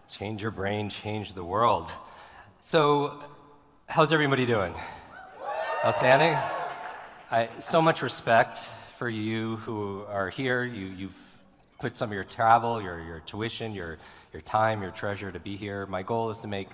Change your brain, change the world. So, how's everybody doing? Outstanding? So much respect for you who are here. You've put some of your travel, your tuition, your time, your treasure to be here. My goal is to make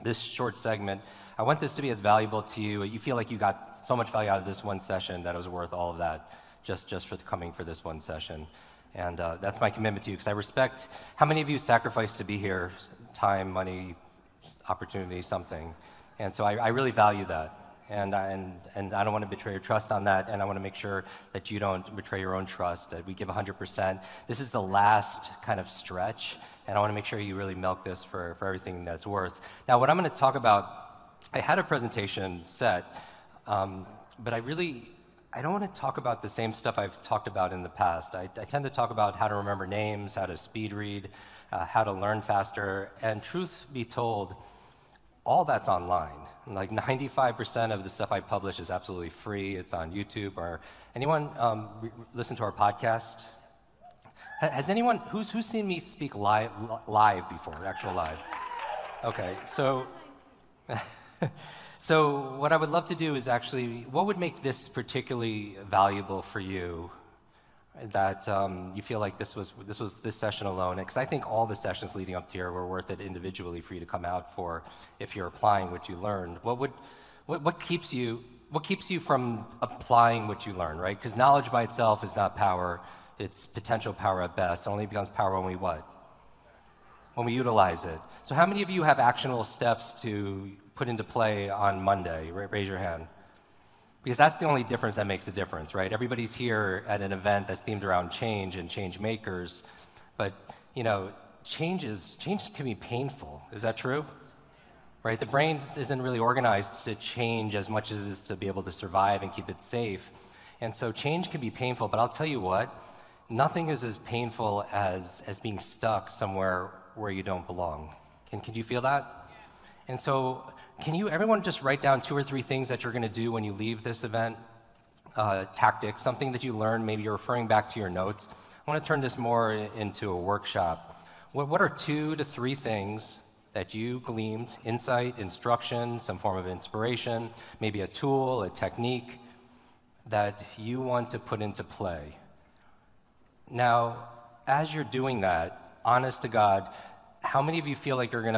this short segment, I want this to be as valuable to you. You feel like you got so much value out of this one session that it was worth all of that just for coming for this one session. And that's my commitment to you, because I respect how many of you sacrificed to be here, time, money, opportunity, something. And so I really value that. And I don't want to betray your trust on that, and I want to make sure that you don't betray your own trust, that we give 100%. This is the last kind of stretch, and I want to make sure you really milk this for everything that's worth. Now, what I'm going to talk about, I had a presentation set, but I don't want to talk about the same stuff I've talked about in the past. I tend to talk about how to remember names, how to speed read, how to learn faster, and truth be told, all that's online. Like 95% of the stuff I publish is absolutely free. It's on YouTube. Or anyone listen to our podcast? Has anyone who's seen me speak live before? Actual live? Okay, so so what I would love to do is actually, what would make this particularly valuable for you? That you feel like this session alone, because I think all the sessions leading up to here were worth it individually for you to come out for if you're applying what you learned. What keeps you from applying what you learn, right? Because knowledge by itself is not power; it's potential power at best. It only becomes power when we what? When we utilize it. So how many of you have actionable steps to put into play on Monday? Raise your hand. Because that's the only difference that makes a difference, right? Everybody's here at an event that's themed around change and change makers, but change can be painful. Is that true? Right? The brain isn't really organized to change as much as it is to be able to survive and keep it safe. And so change can be painful, but I'll tell you what, nothing is as painful as being stuck somewhere where you don't belong. Can you feel that? And so, can everyone just write down 2 or 3 things that you're going to do when you leave this event? Tactics, something that you learned, maybe you're referring back to your notes. I want to turn this more into a workshop. What are 2 to 3 things that you gleaned, insight, instruction, some form of inspiration, maybe a tool, a technique, that you want to put into play? Now, as you're doing that, honest to God, how many of you feel like you're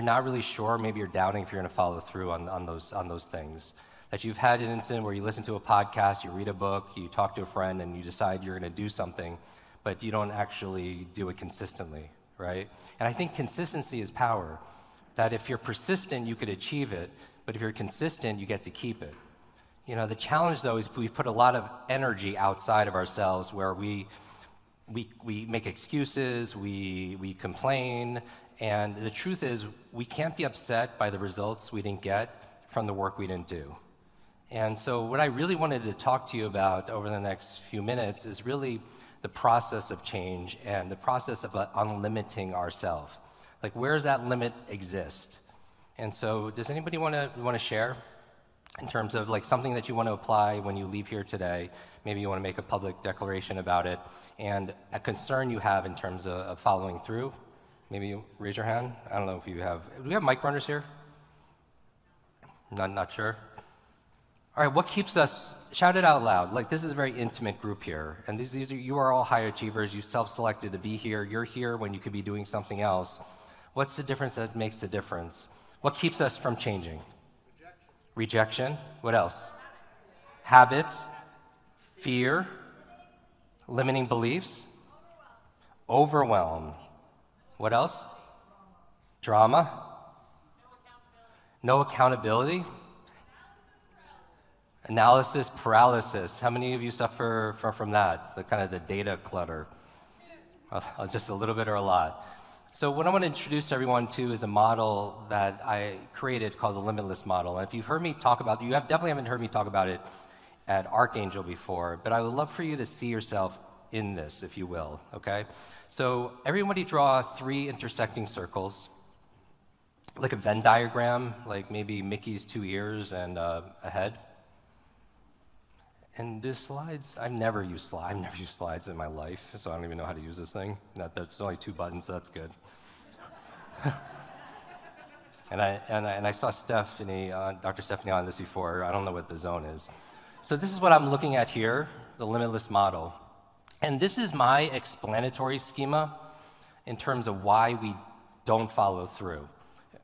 not really sure, maybe you're doubting if you're going to follow through on those things? That you've had an incident where you listen to a podcast, you read a book, you talk to a friend, and you decide you're going to do something, but you don't actually do it consistently, right? And I think consistency is power. That if you're persistent, you could achieve it, but if you're consistent, you get to keep it. The challenge, though, is we put a lot of energy outside of ourselves where we make excuses, we complain, and the truth is, we can't be upset by the results we didn't get from the work we didn't do. And so what I really wanted to talk to you about over the next few minutes is really the process of change and the process of unlimiting ourselves. Like, where does that limit exist? And so does anybody want to share in terms of like something that you want to apply when you leave here today? Maybe you want to make a public declaration about it, and a concern you have in terms of following through. Maybe you raise your hand. I don't know if you have. Do we have mic runners here? Not sure. All right. What keeps us? Shout it out loud. Like, this is a very intimate group here, and you are all high achievers. You self-selected to be here. You're here when you could be doing something else. What's the difference that makes the difference? What keeps us from changing? Rejection. What else? Habits. Fear. Limiting beliefs. Overwhelm. What else? Drama. No accountability. Analysis paralysis. How many of you suffer from that? The data clutter. Just a little bit or a lot. So what I want to introduce everyone to is a model that I created called the Limitless model. And if you've heard me talk about it, definitely haven't heard me talk about it at Archangel before, but I would love for you to see yourself in this, if you will, okay? So everybody draw 3 intersecting circles, like a Venn diagram, like maybe Mickey's 2 ears and a head. And the slides, I've never used slides in my life, so I don't even know how to use this thing. There's only 2 buttons, so that's good. and I saw Dr. Stephanie on this before. I don't know what the zone is. So this is what I'm looking at here, the limitless model. And this is my explanatory schema in terms of why we don't follow through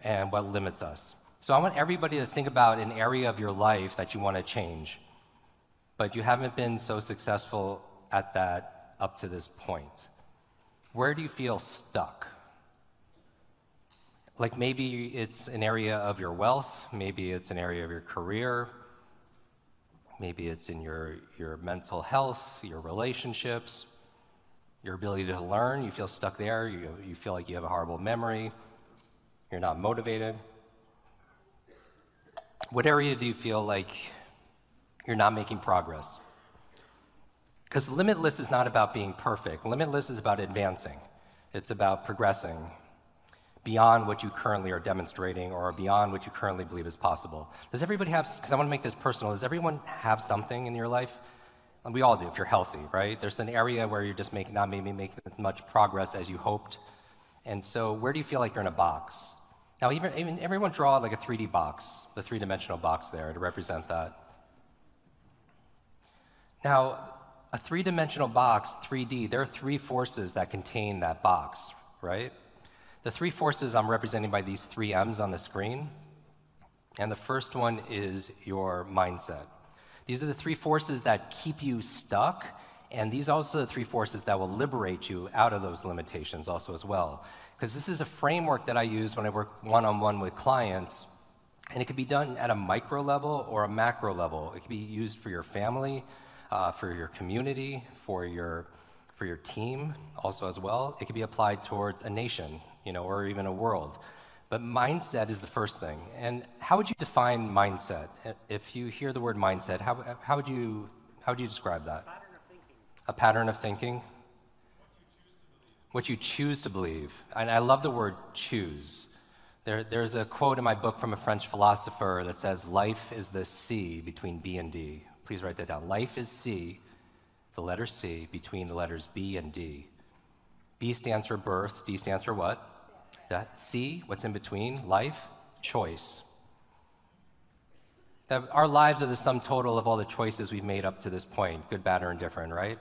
and what limits us. So I want everybody to think about an area of your life that you want to change, but you haven't been so successful at that up to this point. Where do you feel stuck? Like maybe it's an area of your wealth, maybe it's an area of your career, maybe it's in your mental health, your relationships, your ability to learn. You feel stuck there, you feel like you have a horrible memory, you're not motivated. What area do you feel like you're not making progress? Because Limitless is not about being perfect. Limitless is about advancing. It's about progressing beyond what you currently are demonstrating or beyond what you currently believe is possible. Does everybody have, because I want to make this personal, does everyone have something in your life? And we all do if you're healthy, right? There's an area where you're just not maybe making as much progress as you hoped. And so where do you feel like you're in a box? Now, even everyone draw like a 3D box, the 3-dimensional box there to represent that. Now, a 3-dimensional box, 3D, there are 3 forces that contain that box, right? The 3 forces I'm representing by these 3 M's on the screen. And the first one is your mindset. These are the 3 forces that keep you stuck, and these are also the 3 forces that will liberate you out of those limitations also as well. Because this is a framework that I use when I work one-on-one with clients, and it can be done at a micro level or a macro level. It can be used for your family, for your community, for your team also as well. It can be applied towards a nation, or even a world. But mindset is the first thing. And how would you define mindset? If you hear the word mindset, how would you describe that? A pattern of thinking. What you choose to believe. And I love the word choose. There's a quote in my book from a French philosopher that says, life is the C between B and D. Please write that down. Life is C, the letter C, between the letters B and D. B stands for birth, D stands for what? That C, what's in between? Life, choice. Our lives are the sum total of all the choices we've made up to this point, good, bad, or indifferent, right?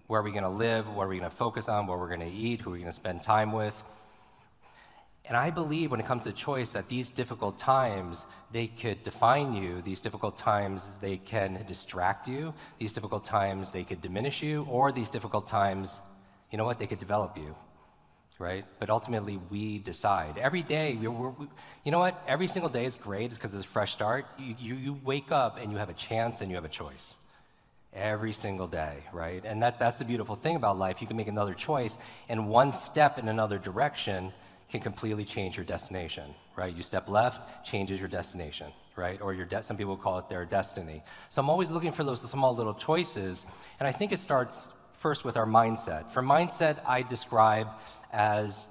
Where are we going to live? What are we going to focus on? What we're going to eat? Who are we going to spend time with? And I believe when it comes to choice that these difficult times, they could define you. These difficult times, they can distract you. These difficult times, they could diminish you. Or these difficult times, you know what? They could develop you, right? But ultimately, we decide. Every day, you know what? Every single day is great because it's a fresh start. You wake up and you have a chance and you have a choice. Every single day, right? And that's the beautiful thing about life. You can make another choice, and one step in another direction can completely change your destination, right? You step left, changes your destination, right? Or some people call it their destiny. So I'm always looking for those small little choices, and I think it starts first with our mindset. For mindset, I describe as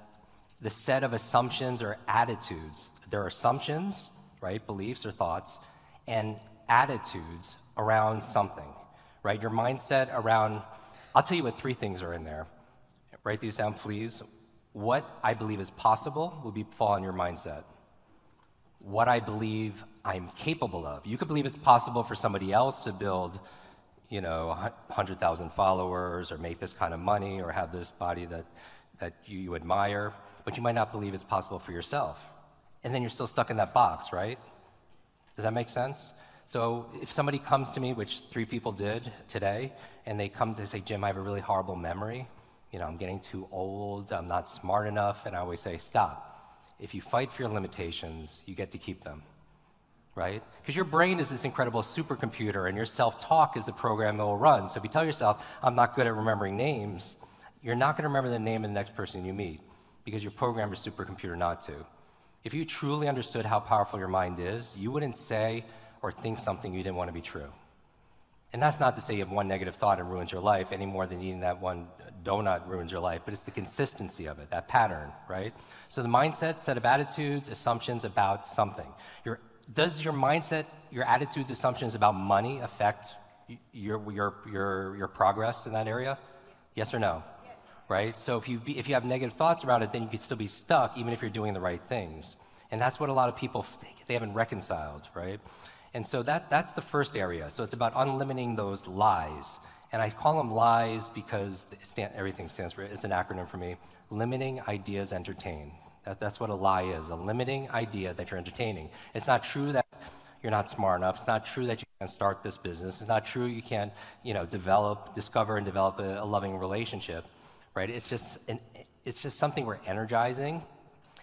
the set of assumptions or attitudes. There are assumptions, right? Beliefs or thoughts, and attitudes around something. Right, your mindset around, I'll tell you what 3 things are in there. Write these down, please. What I believe is possible will fall in your mindset. What I believe I'm capable of. You could believe it's possible for somebody else to build, 100,000 followers or make this kind of money or have this body that you admire, but you might not believe it's possible for yourself. And then you're still stuck in that box, right? Does that make sense? So if somebody comes to me, which 3 people did today, and they come to say, Jim, I have a really horrible memory. I'm getting too old. I'm not smart enough. And I always say, stop. If you fight for your limitations, you get to keep them, right? Because your brain is this incredible supercomputer, and your self-talk is the program that will run. So if you tell yourself, I'm not good at remembering names, you're not going to remember the name of the next person you meet because you're programmed your supercomputer not to. If you truly understood how powerful your mind is, you wouldn't say or think something you didn't want to be true. And that's not to say you have one negative thought and ruins your life any more than eating that one donut ruins your life, but it's the consistency of it, that pattern, right? So the mindset, set of attitudes, assumptions about something. Does your mindset, your attitudes, assumptions about money affect your progress in that area? Yes or no? Yes. Right? So if you have negative thoughts around it, then you can still be stuck even if you're doing the right things. And that's what a lot of people, they haven't reconciled, right? And so that's the first area. So it's about unlimiting those lies. And I call them lies because everything stands for, it's an acronym for me. Limiting ideas entertain. That's what a lie is, a limiting idea that you're entertaining. It's not true that you're not smart enough. It's not true that you can't start this business. It's not true you can't, discover and develop a loving relationship, right? It's just something we're energizing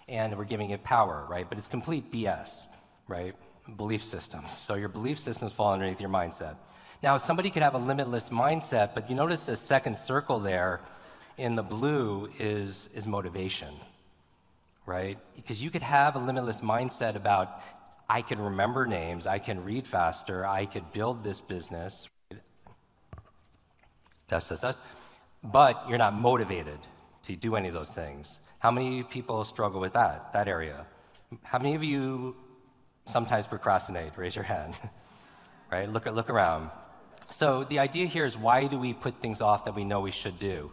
and we're giving it power, right? But it's complete BS, right? Belief systems. So your belief systems fall underneath your mindset. Now, somebody could have a limitless mindset, but you notice the second circle there in the blue is motivation, right? Because you could have a limitless mindset about, I can remember names, I can read faster, I could build this business, but you're not motivated to do any of those things. How many people struggle with that area? How many of you sometimes procrastinate? Raise your hand, right? Look around. So the idea here is, why do we put things off that we know we should do,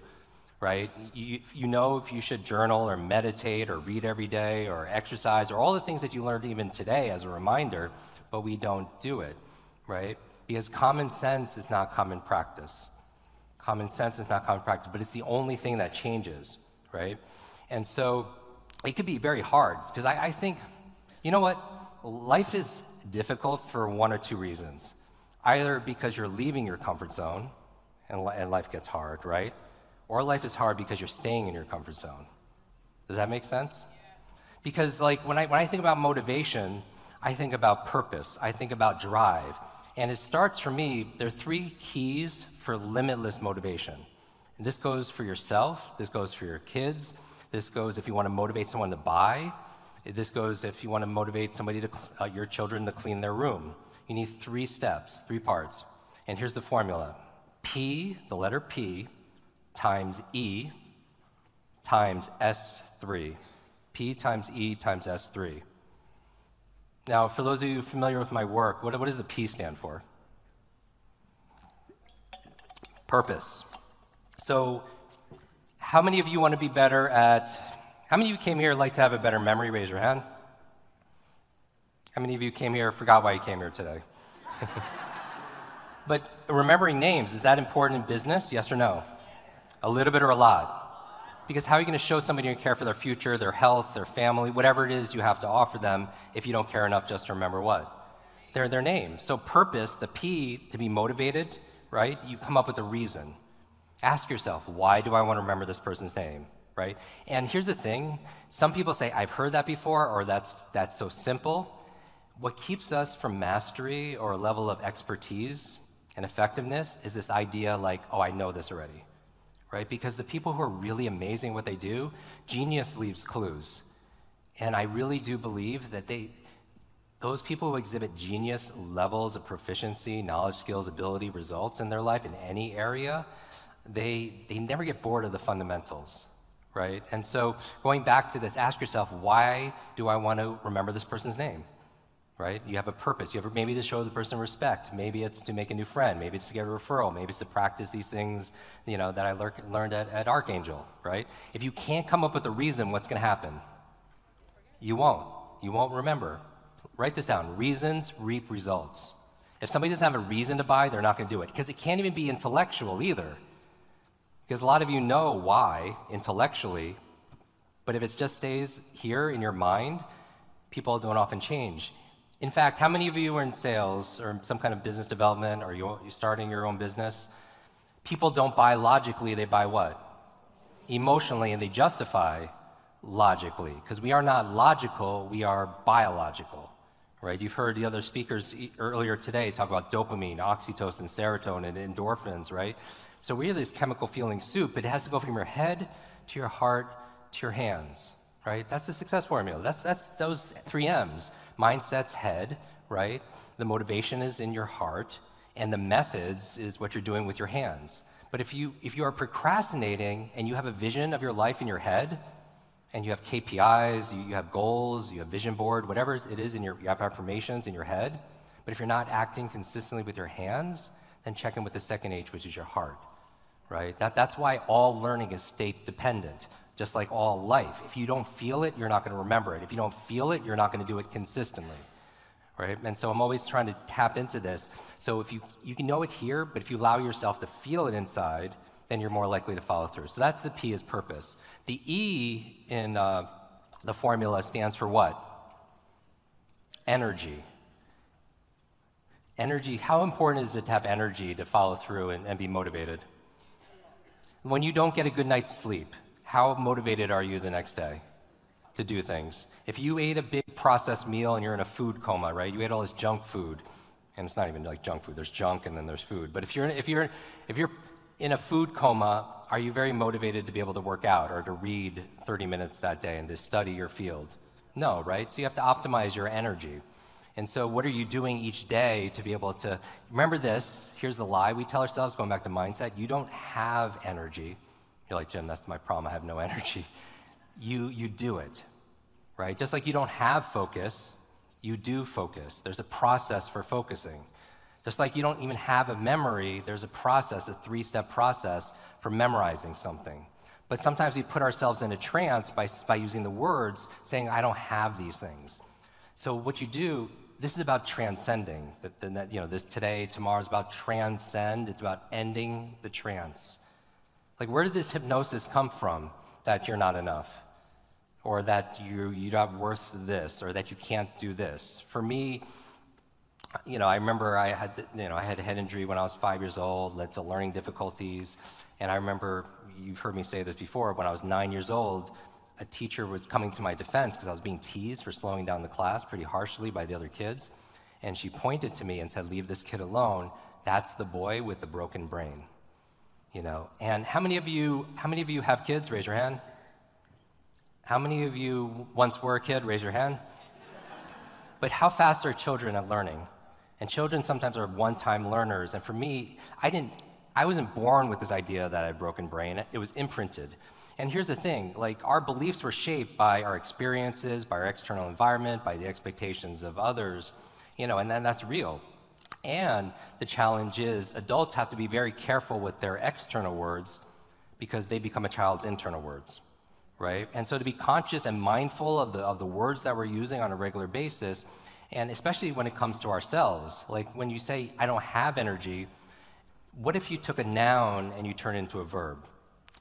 right? You know if you should journal or meditate or read every day or exercise or all the things that you learned even today as a reminder, but we don't do it, right? Because common sense is not common practice. Common sense is not common practice, but it's the only thing that changes, right? And so it could be very hard, because I think, you know what? Life is difficult for one or two reasons. Either because you're leaving your comfort zone and life gets hard, right? Or life is hard because you're staying in your comfort zone. Does that make sense? Because when I think about motivation, I think about purpose, I think about drive. And it starts for me, there are 3 keys for limitless motivation. And this goes for yourself, this goes for your kids, this goes if you want to motivate someone to buy, this goes if you want to motivate somebody your children to clean their room. You need 3 steps, 3 parts. And here's the formula. P, the letter P, times E times S3. P times E times S3. Now, for those of you familiar with my work, what does the P stand for? Purpose. So, how many of you want to be better how many of you came here like to have a better memory? Raise your hand. How many of you came here, forgot why you came here today? But remembering names, is that important in business? Yes or no? A little bit or a lot? Because how are you going to show somebody you care for their future, their health, their family, whatever it is you have to offer them if you don't care enough just to remember what? Their name. So purpose, the P, to be motivated, right? You come up with a reason. Ask yourself, why do I want to remember this person's name, right? And here's the thing. Some people say, I've heard that before, or that's so simple. What keeps us from mastery or a level of expertise and effectiveness is this idea like, oh, I know this already, right? Because the people who are really amazing at what they do, genius leaves clues. And I really do believe that those people who exhibit genius levels of proficiency, knowledge, skills, ability, results in their life in any area, they never get bored of the fundamentals, right? And so going back to this, ask yourself, why do I want to remember this person's name? Right? You have a purpose. You have maybe to show the person respect. Maybe it's to make a new friend. Maybe it's to get a referral. Maybe it's to practice these things, that I learned at Archangel, right? If you can't come up with a reason, what's going to happen? You won't. You won't remember. Write this down. Reasons reap results. If somebody doesn't have a reason to buy, they're not going to do it. Because it can't even be intellectual either. Because a lot of you know why intellectually, but if it just stays here in your mind, people don't often change. In fact, how many of you are in sales or some kind of business development, or you're starting your own business? People don't buy logically, they buy what? Emotionally, and they justify logically. Because we are not logical, we are biological, right? You've heard the other speakers earlier today talk about dopamine, oxytocin, serotonin, endorphins, right? So we have this chemical feeling soup, but it has to go from your head to your heart to your hands, right? That's the success formula. That's those 3 M's. Mindset's head, right? The motivation is in your heart, and the methods is what you're doing with your hands. But if you are procrastinating and you have a vision of your life in your head, and you have KPIs, you have goals, you have vision board, whatever it is you have affirmations in your head, but if you're not acting consistently with your hands, then check in with the second H, which is your heart, right? That's why all learning is state dependent, just like all life. If you don't feel it, you're not going to remember it. If you don't feel it, you're not going to do it consistently, right? And so I'm always trying to tap into this. So if you can know it here, but if you allow yourself to feel it inside, then you're more likely to follow through. So that's the P, is purpose. The E in the formula stands for what? Energy. Energy, how important is it to have energy to follow through and be motivated? When you don't get a good night's sleep, how motivated are you the next day to do things? If you ate a big processed meal and you're in a food coma, right? You ate all this junk food, and it's not even like junk food. There's junk and then there's food. But if you're in a food coma, are you very motivated to be able to work out or to read 30 minutes that day and to study your field? No, right? So you have to optimize your energy. And so what are you doing each day to be able to, remember this, here's the lie we tell ourselves, going back to mindset, you don't have energy. You're like, Jim, that's my problem, I have no energy. You do it, right? Just like you don't have focus, you do focus. There's a process for focusing. Just like you don't even have a memory, there's a process, a 3-step process for memorizing something. But sometimes we put ourselves in a trance by using the words, saying, I don't have these things. So what you do, this is about transcending. This today, tomorrow is about transcend. It's about ending the trance. Like, where did this hypnosis come from that you're not enough? Or that you're not worth this, or that you can't do this? For me, I remember I had a head injury when I was 5 years old, led to learning difficulties. And I remember, you've heard me say this before, when I was 9 years old, a teacher was coming to my defense because I was being teased for slowing down the class pretty harshly by the other kids. And she pointed to me and said, leave this kid alone. That's the boy with the broken brain. And how many of you have kids? Raise your hand. How many of you once were a kid? Raise your hand. But how fast are children at learning? And children sometimes are one-time learners. And for me, I wasn't born with this idea that I had a broken brain. It was imprinted. And here's the thing, like, our beliefs were shaped by our experiences, by our external environment, by the expectations of others, and then that's real. And the challenge is adults have to be very careful with their external words because they become a child's internal words, right? And so to be conscious and mindful of the words that we're using on a regular basis, and especially when it comes to ourselves, like when you say, I don't have energy, what if you took a noun and you turn it into a verb?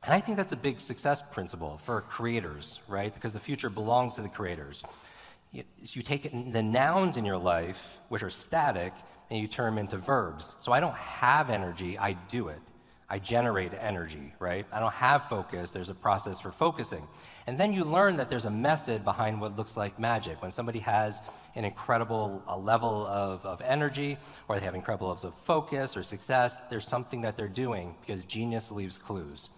And I think that's a big success principle for creators, right? Because the future belongs to the creators. You take the nouns in your life, which are static, and you turn them into verbs. So I don't have energy, I do it. I generate energy, right? I don't have focus, there's a process for focusing. And then you learn that there's a method behind what looks like magic. When somebody has an incredible level of energy, or they have incredible levels of focus or success, there's something that they're doing, because genius leaves clues.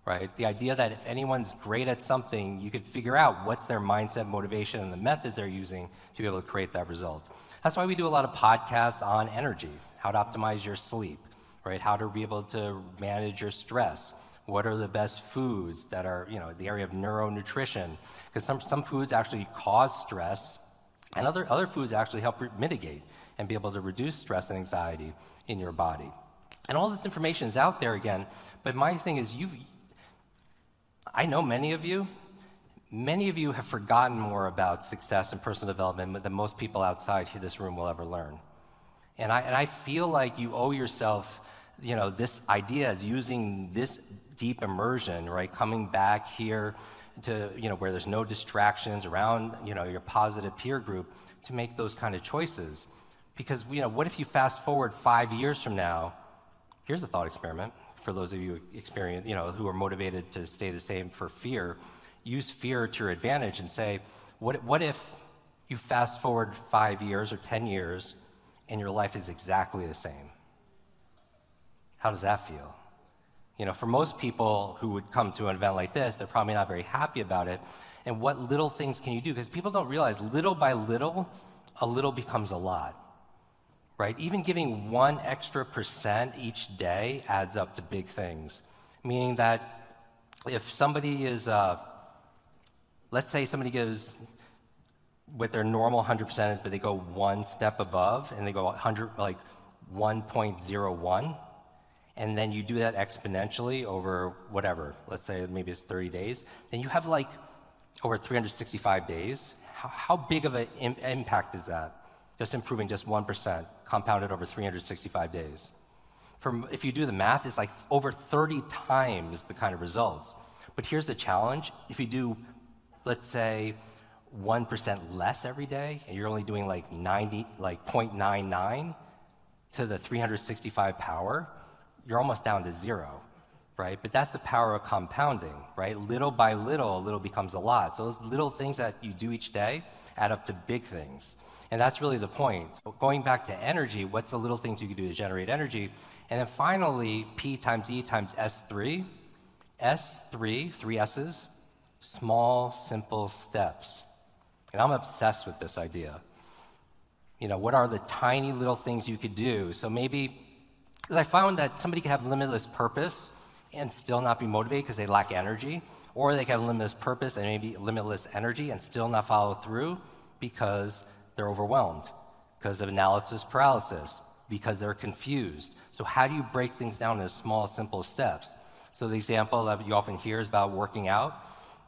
Right? The idea that if anyone's great at something, you could figure out what's their mindset, motivation, and the methods they're using to be able to create that result. That's why we do a lot of podcasts on energy, how to optimize your sleep, right? How to be able to manage your stress. What are the best foods that are, the area of neuronutrition? Because some foods actually cause stress, and other foods actually help mitigate and be able to reduce stress and anxiety in your body. And all this information is out there again, but my thing is I know many of you have forgotten more about success and personal development than most people outside this room will ever learn. And I feel like you owe yourself, this idea is using this deep immersion, right? Coming back here to, where there's no distractions around, your positive peer group to make those kind of choices. Because, what if you fast forward 5 years from now? Here's a thought experiment. For those of you who are motivated to stay the same for fear, use fear to your advantage and say, what if you fast forward 5 years or 10 years and your life is exactly the same? How does that feel? For most people who would come to an event like this, they're probably not very happy about it. And what little things can you do? Because people don't realize little by little, a little becomes a lot. Right? Even giving 1 extra % each day adds up to big things. Meaning that if somebody is, let's say somebody gives what their normal 100% is, but they go 1 step above and they go 1.01, and then you do that exponentially over whatever, let's say maybe it's 30 days, then you have like over 365 days. How big of an impact is that? Just improving just 1%, compounded over 365 days. If you do the math, it's like over 30 times the kind of results. But here's the challenge. If you do, let's say, 1% less every day, and you're only doing like 0.99 to the 365 power, you're almost down to 0, right? But that's the power of compounding, right? Little by little, a little becomes a lot. So those little things that you do each day add up to big things. And that's really the point. So going back to energy, what's the little things you can do to generate energy? And then finally, P times E times S3. S3, 3 S's, small, simple steps. And I'm obsessed with this idea. You know, what are the tiny little things you could do? So maybe, because I found that somebody can have limitless purpose and still not be motivated because they lack energy, or they can have limitless purpose and maybe limitless energy and still not follow through because they're overwhelmed, because of analysis paralysis, because they're confused. So how do you break things down into small, simple steps? So the example that you often hear is about working out.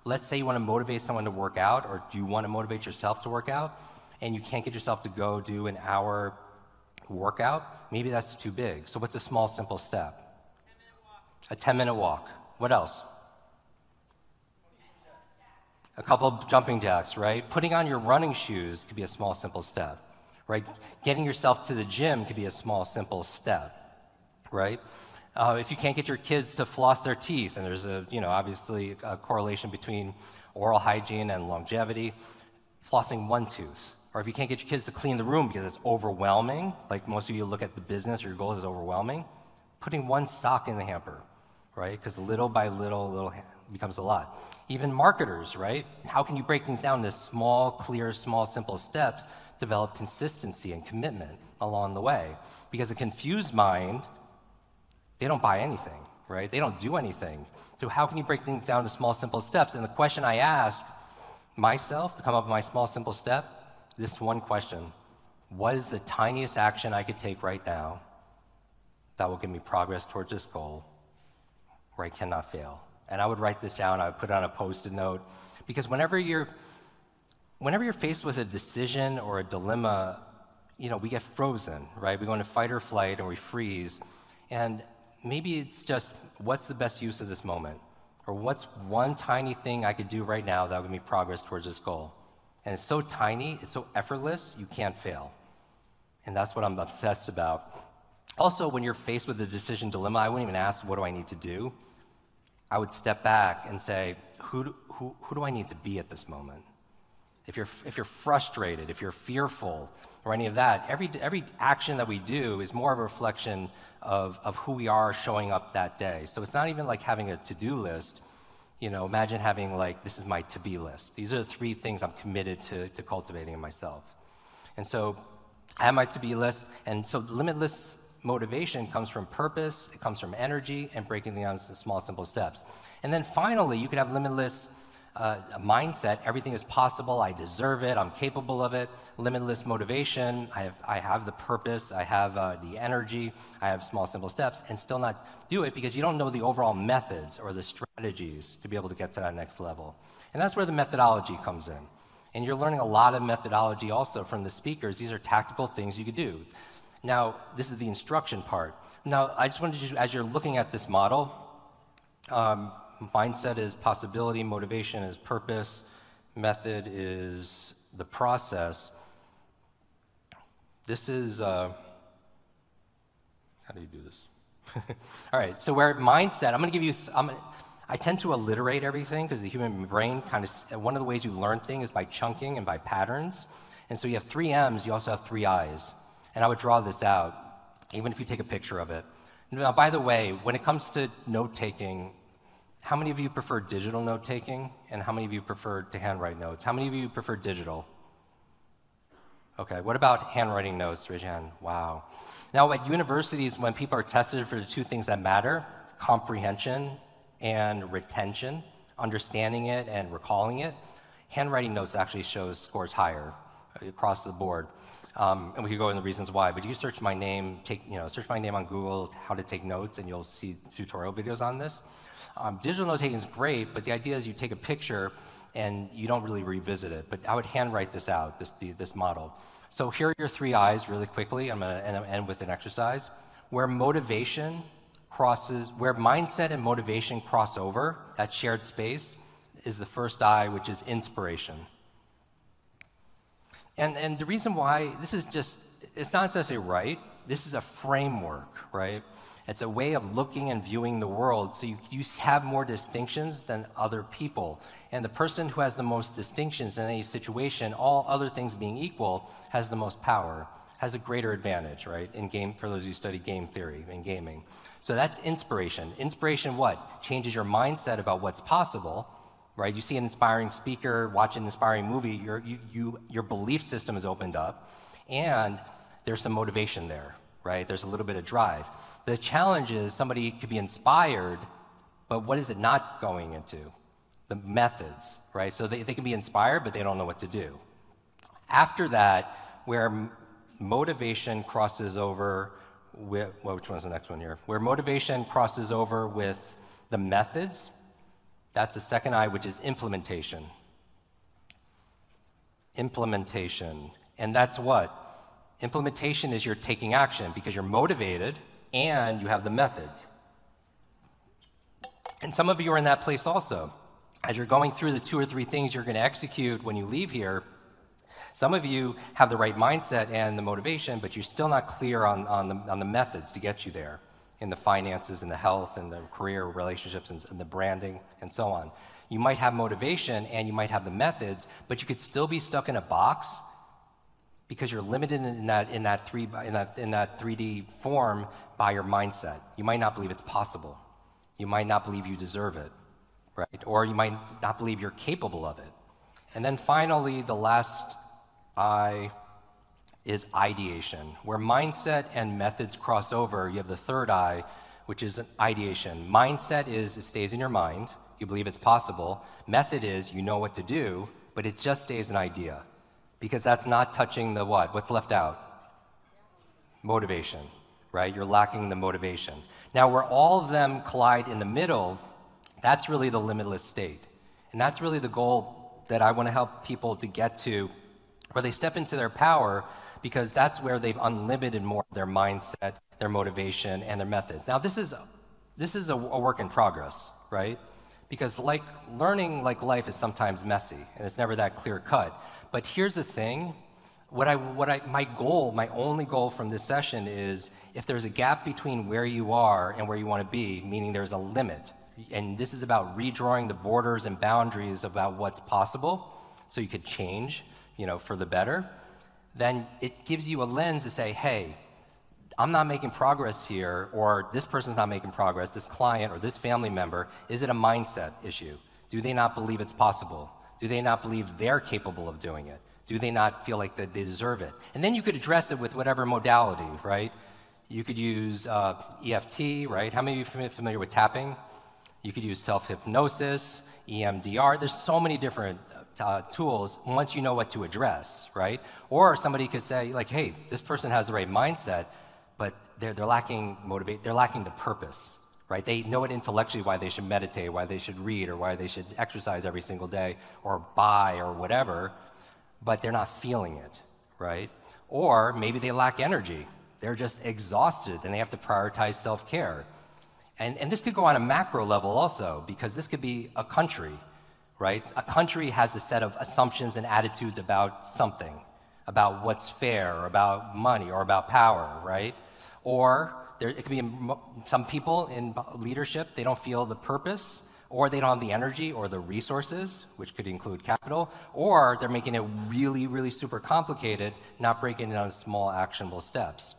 Let's say you want to motivate someone to work out, or do you want to motivate yourself to work out, and you can't get yourself to go do an hour workout. Maybe that's too big. So what's a small, simple step? 10-minute walk. A 10-minute walk. What else? A couple of jumping jacks, right? Putting on your running shoes could be a small, simple step, right? Getting yourself to the gym could be a small, simple step, right? If you can't get your kids to floss their teeth, and there's obviously a correlation between oral hygiene and longevity, flossing one tooth. Or if you can't get your kids to clean the room because it's overwhelming, like most of you look at the business or your goals as overwhelming, putting one sock in the hamper, right? Because little by little becomes a lot. Even marketers, right? How can you break things down into small, clear, small, simple steps, develop consistency and commitment along the way? Because a confused mind, they don't buy anything, right? They don't do anything. So how can you break things down to small, simple steps? And the question I ask myself to come up with my small, simple step, this one question: what is the tiniest action I could take right now that will give me progress towards this goal where I cannot fail? And I would write this down, I would put it on a Post-it note, because whenever you're faced with a decision or a dilemma, we get frozen, right? We go into fight or flight and we freeze. And maybe it's just, what's the best use of this moment? Or what's one tiny thing I could do right now that will give me progress towards this goal? And it's so tiny, it's so effortless, you can't fail. And that's what I'm obsessed about. Also, when you're faced with a decision dilemma, I wouldn't even ask, what do I need to do? I would step back and say, who do I need to be at this moment? If you're frustrated, if you're fearful, or any of that, every action that we do is more of a reflection of who we are showing up that day. So it's not even like having a to-do list. Imagine having this is my to-be list. These are the 3 things I'm committed to cultivating in myself. And so I have my to-be list, and so limitless motivation comes from purpose, it comes from energy, and breaking things down into small, simple steps. And then finally, you could have limitless mindset. Everything is possible. I deserve it. I'm capable of it. Limitless motivation. I have the purpose. I have the energy. I have small, simple steps, and still not do it because you don't know the overall methods or the strategies to be able to get to that next level. And that's where the methodology comes in. And you're learning a lot of methodology also from the speakers. These are tactical things you could do. Now, this is the instruction part. Now, I just wanted to, as you're looking at this model, mindset is possibility, motivation is purpose, method is the process. This is, how do you do this? All right, so where mindset, I'm gonna give you, I tend to alliterate everything because the human brain one of the ways you learn things is by chunking and by patterns. And so you have 3 M's, you also have 3 I's. And I would draw this out, even if you take a picture of it. Now, by the way, when it comes to note-taking, how many of you prefer digital note-taking, and how many of you prefer to handwrite notes? How many of you prefer digital? Okay, what about handwriting notes? Raise your hand. Wow. Now, at universities, when people are tested for the 2 things that matter, comprehension and retention, understanding it and recalling it, handwriting notes actually shows scores higher. across the board. And we could go into the reasons why, but you search my name, search my name on Google, how to take notes, and you'll see tutorial videos on this. Digital note taking is great, but the idea is you take a picture and you don't really revisit it. But I would handwrite this out, this model. So here are your 3 I's really quickly. I'm going to end with an exercise. Where mindset and motivation cross over, that shared space, is the first I, which is inspiration. And the reason why, it's not necessarily right, this is a framework, right? It's a way of looking and viewing the world, so you have more distinctions than other people. And the person who has the most distinctions in any situation, all other things being equal, has the most power, has a greater advantage, right? For those who study game theory and gaming. So that's inspiration. Inspiration what? Changes your mindset about what's possible, right? You see an inspiring speaker, watch an inspiring movie, your belief system is opened up, and there's some motivation there, right? There's a little bit of drive. The challenge is somebody could be inspired, but what is it not going into? The methods, right? So they can be inspired, but they don't know what to do. After that, where motivation crosses over with, which one's the next one here? Where motivation crosses over with the methods, that's the second I, which is implementation. Implementation. And that's what? Implementation is you're taking action because you're motivated and you have the methods. And some of you are in that place also. As you're going through the 2 or 3 things you're going to execute when you leave here, some of you have the right mindset and the motivation, but you're still not clear on the methods to get you there, in the finances and the health and the career relationships and the branding and so on. You might have motivation and you might have the methods, but you could still be stuck in a box because you're limited in that 3D form by your mindset. You might not believe it's possible. You might not believe you deserve it, right? Or you might not believe you're capable of it. And then finally, the last I is ideation. Where mindset and methods cross over, you have the third I, which is an ideation. Mindset is it stays in your mind. You believe it's possible. Method is you know what to do, but it just stays an idea. Because that's not touching the what? What's left out? Motivation, right? You're lacking the motivation. Now, where all of them collide in the middle, that's really the limitless state. And that's really the goal that I want to help people to get to, where they step into their power, because that's where they've unlimited more of their mindset, their motivation, and their methods. Now, this is a work in progress, right? Because learning like life is sometimes messy, and it's never that clear cut. But here's the thing, my only goal from this session is if there's a gap between where you are and where you want to be, meaning there's a limit, and this is about redrawing the borders and boundaries about what's possible, so you could change, for the better, then it gives you a lens to say, hey, I'm not making progress here, or this person's not making progress, this client or this family member, is it a mindset issue? Do they not believe it's possible? Do they not believe they're capable of doing it? Do they not feel like that they deserve it? And then you could address it with whatever modality, right? You could use EFT, right? How many of you are familiar with tapping? You could use self-hypnosis, EMDR. There's so many different tools once you know what to address, right? Or somebody could say, like, hey, this person has the right mindset, but they're lacking they're lacking the purpose, right? They know it intellectually why they should meditate, why they should read, or why they should exercise every single day, or buy, or whatever, but they're not feeling it, right? Or maybe they lack energy. They're just exhausted, and they have to prioritize self-care. And this could go on a macro level also, because this could be a country, right? A country has a set of assumptions and attitudes about something, about what's fair, or about money, or about power, right? Or it could be some people in leadership, they don't feel the purpose, or they don't have the energy or the resources, which could include capital, or they're making it really, really super complicated, not breaking it down to small actionable steps.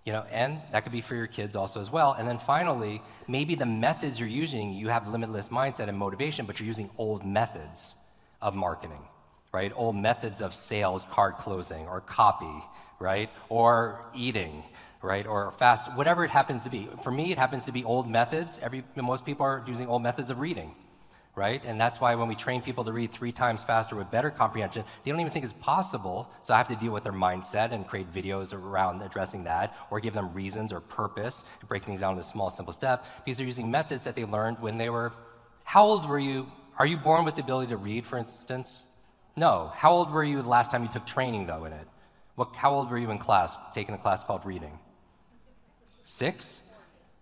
And that could be for your kids also as well. And then finally, maybe the methods you're using, you have limitless mindset and motivation, but you're using old methods of marketing, right? Old methods of sales, card closing, or copy, right? Or eating, right? Or fast, whatever it happens to be. For me, it happens to be old methods. Most people are using old methods of reading, right? And that's why when we train people to read 3 times faster with better comprehension, they don't even think it's possible. So I have to deal with their mindset and create videos around addressing that, or give them reasons or purpose, and break things down into small, simple steps, because they're using methods that they learned when they were, how old were you? Are you born with the ability to read, for instance? No. How old were you the last time you took training, though, in it? How old were you in class, taking a class called reading? 6?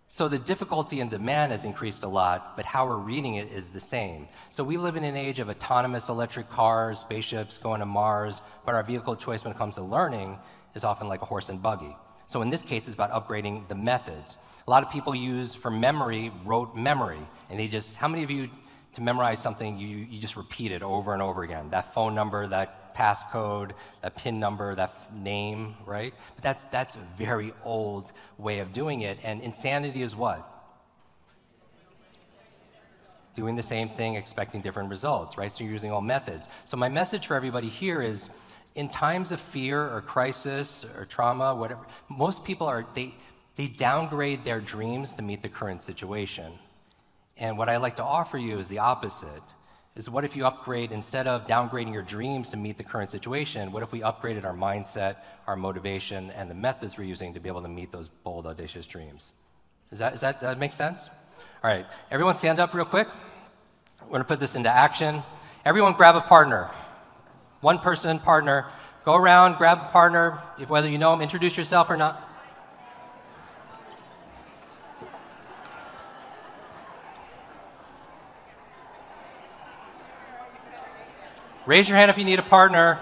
So the difficulty and demand has increased a lot, but how we're reading it is the same. So we live in an age of autonomous electric cars, spaceships going to Mars, but our vehicle choice when it comes to learning is often like a horse and buggy. So in this case, it's about upgrading the methods. A lot of people use, for memory, rote memory. And they just, how many of you, to memorize something, you just repeat it over and over again? That phone number, that passcode, that PIN number, that name, right? But that's a very old way of doing it. And insanity is what? Doing the same thing, expecting different results, right? So you're using all methods. So my message for everybody here is, in times of fear or crisis or trauma, whatever, most people are, they downgrade their dreams to meet the current situation. And what I like to offer you is the opposite. Is what if you upgrade, instead of downgrading your dreams to meet the current situation, what if we upgraded our mindset, our motivation, and the methods we're using to be able to meet those bold, audacious dreams? Does that make sense? All right, everyone stand up real quick. We're gonna put this into action. Everyone grab a partner. One person, partner. Go around, grab a partner, whether you know them, introduce yourself or not. Raise your hand if you need a partner.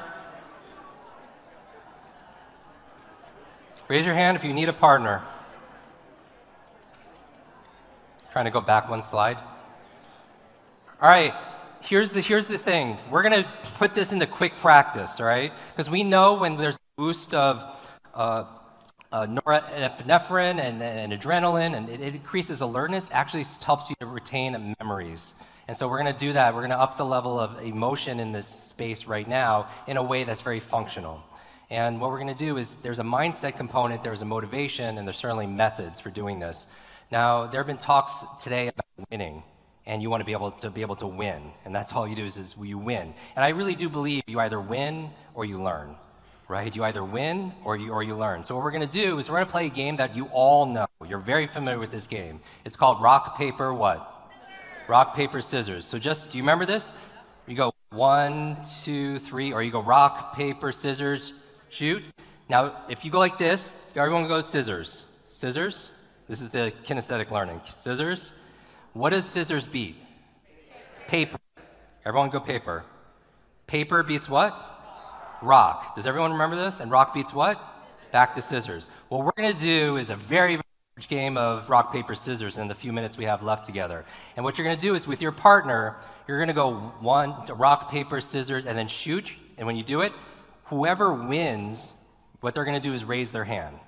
Raise your hand if you need a partner. Trying to go back one slide. All right, here's the thing. We're going to put this into quick practice, all right? Because we know when there's a boost of norepinephrine and adrenaline, and it increases alertness, actually helps you to retain memories. And so we're going to do that. We're going to up the level of emotion in this space right now in a way that's very functional. And what we're going to do is, there's a mindset component, there's a motivation, and there's certainly methods for doing this. Now, there have been talks today about winning, and you want to be able to win. And that's all you do is you win. And I really do believe you either win or you learn, right? You either win or you learn. So what we're going to do is we're going to play a game that you all know. You're very familiar with this game. It's called rock, paper, what? Rock, paper, scissors. So do you remember this? You go 1, 2, 3, or you go rock, paper, scissors, shoot. Now, if you go like this, everyone goes scissors. Scissors. This is the kinesthetic learning. Scissors. What does scissors beat? Paper. Everyone go paper. Paper beats what? Rock. Does everyone remember this? And rock beats what? Back to scissors. What we're going to do is a very game of rock, paper, scissors in the few minutes we have left together. And what you're going to do is, with your partner, you're going to go rock, paper, scissors, and then shoot. And when you do it, whoever wins, what they're going to do is raise their hand.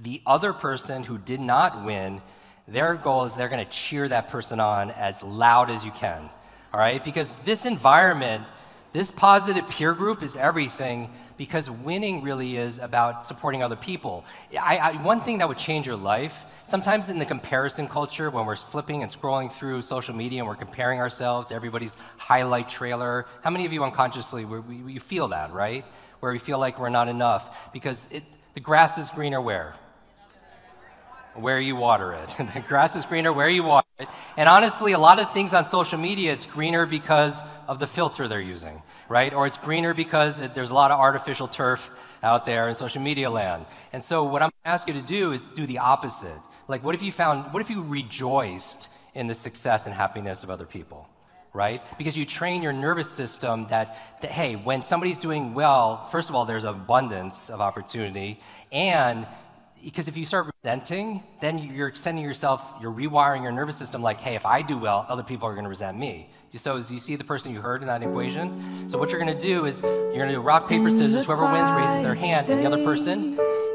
The other person who did not win, their goal is they're going to cheer that person on as loud as you can. All right? Because this environment, this positive peer group is everything, because winning really is about supporting other people. One thing that would change your life, sometimes in the comparison culture, when we're flipping and scrolling through social media and we're comparing ourselves to everybody's highlight trailer, how many of you unconsciously, you feel that, right? Where we feel like we're not enough, because the grass is greener where? Where you water it. The grass is greener where you water it. And honestly, a lot of things on social media, it's greener because of the filter they're using, right? Or it's greener because there's a lot of artificial turf out there in social media land. And so what I'm going to ask you to do is do the opposite. Like, what if you rejoiced in the success and happiness of other people, right? Because you train your nervous system that hey, when somebody's doing well, first of all, there's abundance of opportunity, and because if you start resenting, then you're rewiring your nervous system like, hey, if I do well, other people are going to resent me. So as you see the person you heard in that equation, so what you're going to do is you're going to do rock, paper, scissors. Whoever wins raises their hand, and the other person,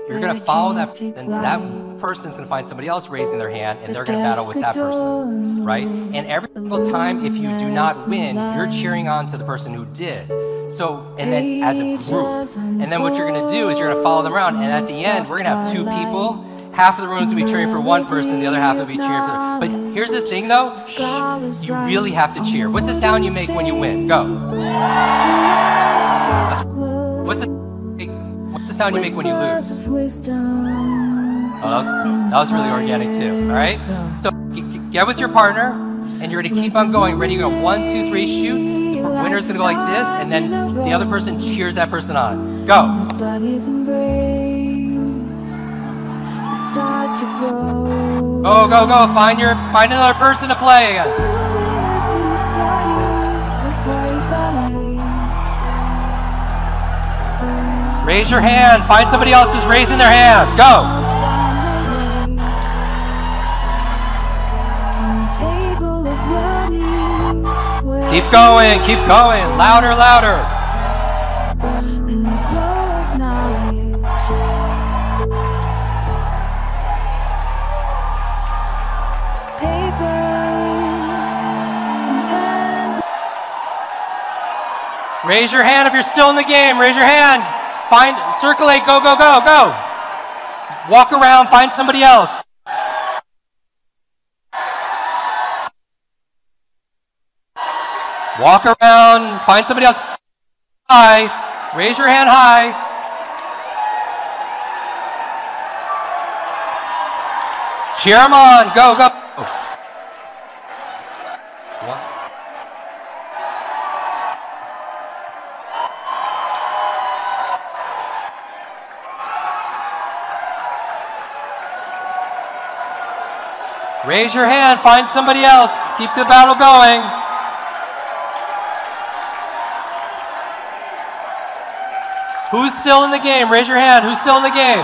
you're going to follow that, and that person's going to find somebody else raising their hand, and they're going to battle with that person, right? And every single time, if you do not win, you're cheering on to the person who did. So, and then as a group, and then what you're going to do is you're going to follow them around, and at the end, we're going to have 2 people, half of the room's gonna be cheering for one person, the other half will be cheering for the. But here's the thing though, you really have to cheer. What's the sound you make when you win? Go. What's the sound you make when you lose? Oh, that was really organic too, all right? So get with your partner, and you're gonna keep on going. Ready, you go, 1, 2, 3, shoot. The winner's gonna go like this, and then the other person cheers that person on. Go. Go, go, go, find another person to play against. Raise your hand, find somebody else who's raising their hand. Go. Keep going, louder, louder. Raise your hand if you're still in the game, raise your hand. Circulate, go, go, go, go. Walk around, find somebody else. Walk around, find somebody else. High, raise your hand high. Cheer them on, go, go. Raise your hand, find somebody else. Keep the battle going. Who's still in the game? Raise your hand. Who's still in the game?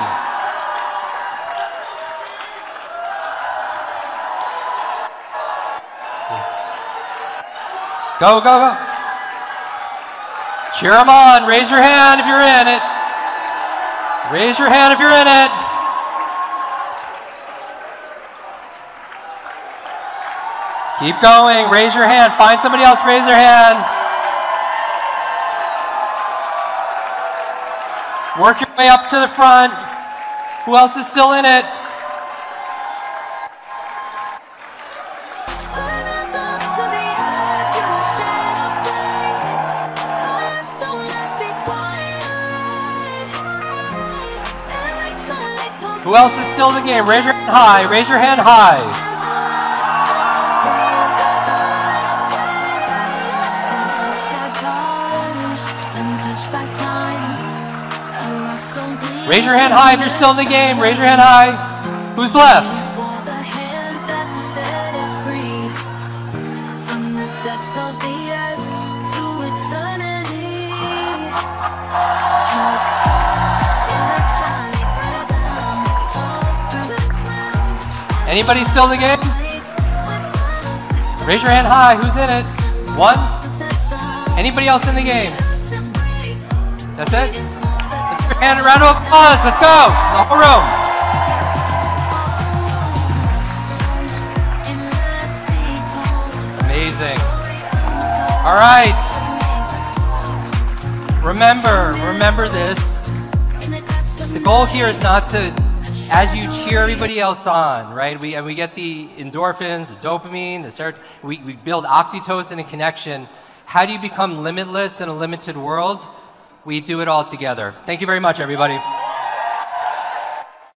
Go, go, go. Cheer them on. Raise your hand if you're in it. Raise your hand if you're in it. Keep going. Raise your hand. Find somebody else. Raise their hand. Work your way up to the front. Who else is still in it? Who else is still in the game? Raise your hand high. Raise your hand high. Raise your hand high if you're still in the game. Raise your hand high. Who's left? Anybody still in the game? Raise your hand high. Who's in it? One? Anybody else in the game? That's it? And a round of applause. Let's go. The whole room. Amazing. All right. Remember this. The goal here is not to, as you cheer everybody else on, right? We get the endorphins, the dopamine, the serotonin. We build oxytocin and connection. How do you become limitless in a limited world? We do it all together. Thank you very much, everybody.